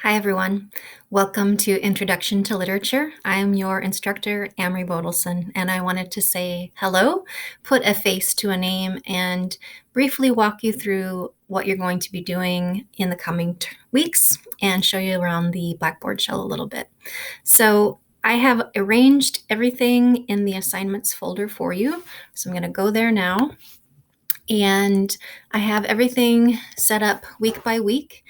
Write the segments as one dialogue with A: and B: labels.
A: Hi, everyone. Welcome to Introduction to Literature. I'm your instructor, Amory Bodelson, and I wanted to say hello, put a face to a name, and briefly walk you through what you're going to be doing in the coming weeks and show you around the Blackboard shell a little bit. So I have arranged everything in the assignments folder for you. So I'm going to go there now. And I have everything set up week by week.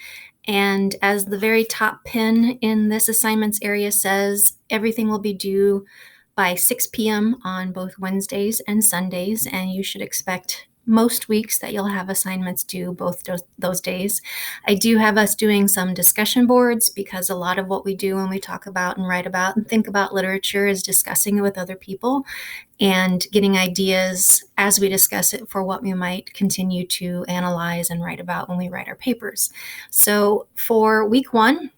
A: And as the very top pin in this assignments area says, everything will be due by 6 p.m. on both Wednesdays and Sundays. And you should expect most weeks that you'll have assignments due both those days. I do have us doing some discussion boards because a lot of what we do when we talk about and write about and think about literature is discussing it with other people and getting ideas as we discuss it for what we might continue to analyze and write about when we write our papers. So for week one,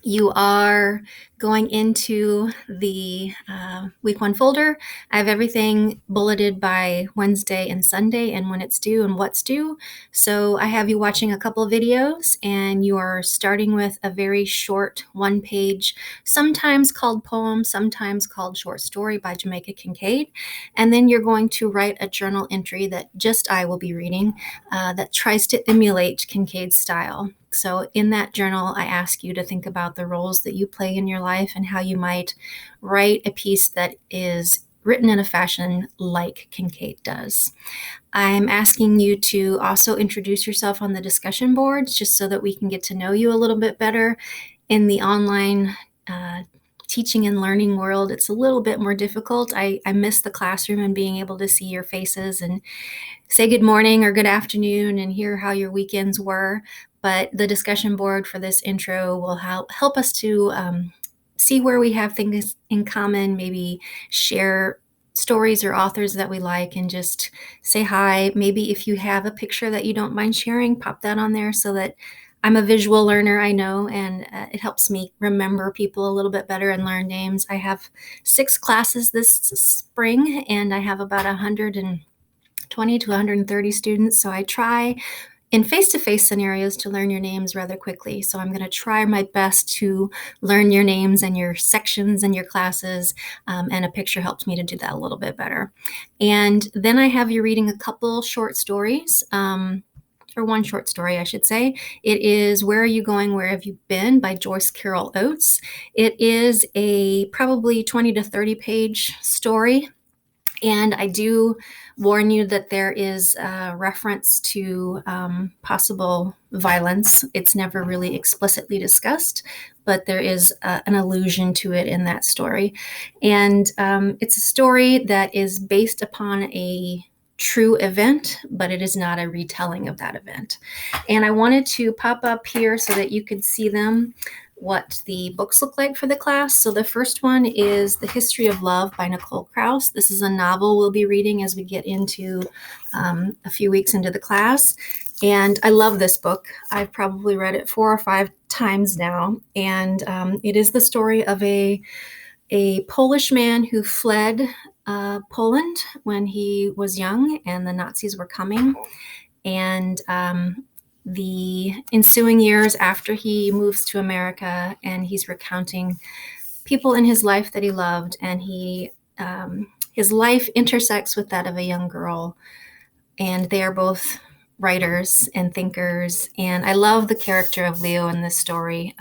A: you are going into the week one folder. I have everything bulleted by Wednesday and Sunday and when it's due and what's due. So I have you watching a couple of videos and you are starting with a very short one-page, sometimes called poem, sometimes called short story by Jamaica Kincaid. And then you're going to write a journal entry that just I will be reading that tries to emulate Kincaid's style. So in that journal, I ask you to think about the roles that you play in your life and how you might write a piece that is written in a fashion like Kincaid does. I'm asking you to also introduce yourself on the discussion boards just so that we can get to know you a little bit better. In the online teaching and learning world, it's a little bit more difficult. I miss the classroom and being able to see your faces and say good morning or good afternoon and hear how your weekends were. But the discussion board for this intro will help us to see where we have things in common, maybe share stories or authors that we like and just say hi. Maybe if you have a picture that you don't mind sharing, pop that on there so that I'm a visual learner, I know, and it helps me remember people a little bit better and learn names. I have 6 classes this spring, and I have about 120 to 130 students, so I try in face-to-face scenarios to learn your names rather quickly. So I'm going to try my best to learn your names and your sections and your classes, and a picture helps me to do that a little bit better. And then I have you reading a couple short stories, or one short story, I should say. It is Where Are You Going, Where Have You Been by Joyce Carol Oates. It is a probably 20 to 30 page story. And I do warn you that there is a reference to possible violence. It's never really explicitly discussed, but there is an allusion to it in that story. And it's a story that is based upon a true event, but it is not a retelling of that event. And I wanted to pop up here so that you could see them, what the books look like for the class. So the first one is The History of Love by Nicole Krauss. This is a novel we'll be reading as we get into a few weeks into the class. And I love this book. I've probably read it 4 or 5 times now. And it is the story of a Polish man who fled Poland when he was young and the Nazis were coming. And the ensuing years after he moves to America, and he's recounting people in his life that he loved, and his life intersects with that of a young girl, and they are both writers and thinkers. And I love the character of Leo in this story.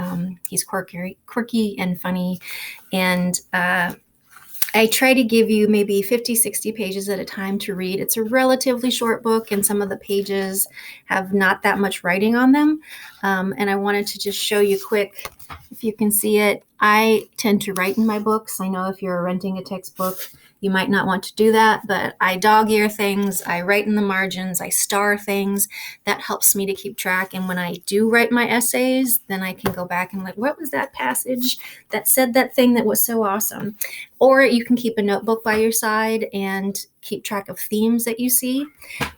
A: He's quirky and funny, and I try to give you maybe 50, 60 pages at a time to read. It's a relatively short book, and some of the pages have not that much writing on them. And I wanted to just show you quick, if you can see it. I tend to write in my books. I know if you're renting a textbook, you might not want to do that, but I dog-ear things, I write in the margins, I star things. That helps me to keep track. And when I do write my essays, then I can go back and what was that passage that said that thing that was so awesome? Or you can keep a notebook by your side and keep track of themes that you see.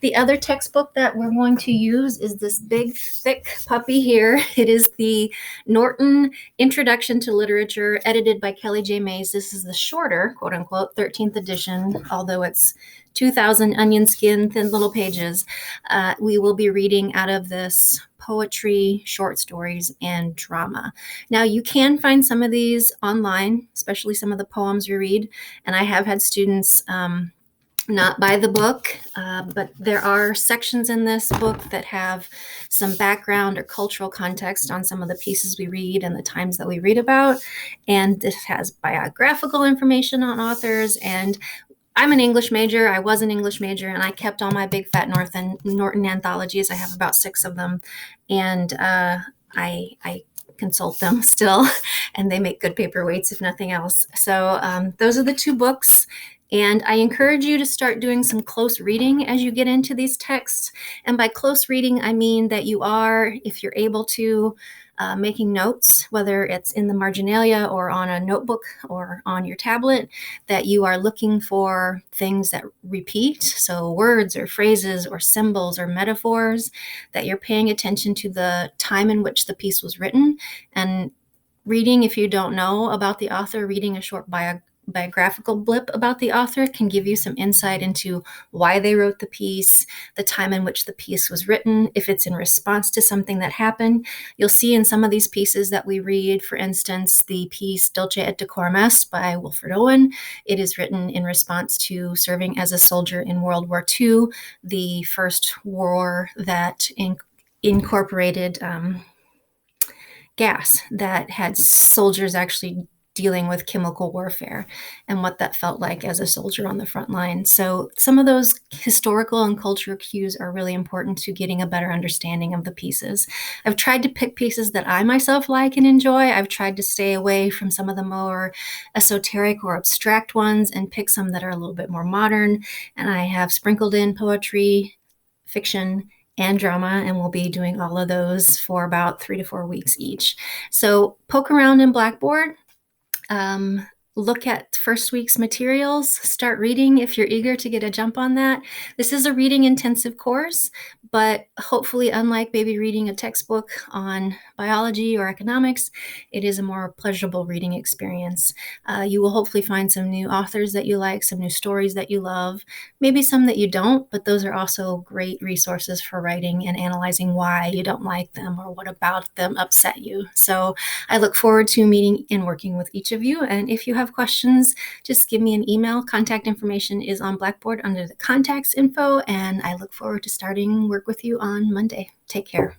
A: The other textbook that we're going to use is this big, thick puppy here. It is the Norton Introduction to Literature, edited by Kelly J. Mays. This is the shorter, quote unquote, 13th edition, although it's 2,000 onion skin, thin little pages. We will be reading out of this poetry, short stories, and drama. Now, you can find some of these online, especially some of the poems we read, and I have had students not buy the book, but there are sections in this book that have some background or cultural context on some of the pieces we read and the times that we read about. And this has biographical information on authors. And I'm an English major. I was an English major, and I kept all my big fat Norton anthologies. I have about 6 of them, and I consult them still, and they make good paperweights if nothing else. So those are the 2 books. And I encourage you to start doing some close reading as you get into these texts. And by close reading, I mean that you are, if you're able to, making notes, whether it's in the marginalia or on a notebook or on your tablet, that you are looking for things that repeat, so words or phrases or symbols or metaphors, that you're paying attention to the time in which the piece was written. And reading, if you don't know about the author, reading a short biographical blip about the author can give you some insight into why they wrote the piece, the time in which the piece was written, if it's in response to something that happened. You'll see in some of these pieces that we read, for instance, the piece Dulce et Decorum Est by Wilfred Owen. It is written in response to serving as a soldier in World War II, the first war that incorporated gas, that had soldiers actually dealing with chemical warfare and what that felt like as a soldier on the front line. So some of those historical and cultural cues are really important to getting a better understanding of the pieces. I've tried to pick pieces that I myself like and enjoy. I've tried to stay away from some of the more esoteric or abstract ones and pick some that are a little bit more modern. And I have sprinkled in poetry, fiction, and drama, and we'll be doing all of those for about 3 to 4 weeks each. So poke around in Blackboard. Look at first week's materials, start reading if you're eager to get a jump on that. This is a reading intensive course, but hopefully, unlike maybe reading a textbook on biology or economics, it is a more pleasurable reading experience. You will hopefully find some new authors that you like, some new stories that you love, maybe some that you don't, but those are also great resources for writing and analyzing why you don't like them or what about them upset you. So I look forward to meeting and working with each of you. And if you have questions, just give me an email. Contact information is on Blackboard under the contacts info, and I look forward to starting work with you on Monday. Take care.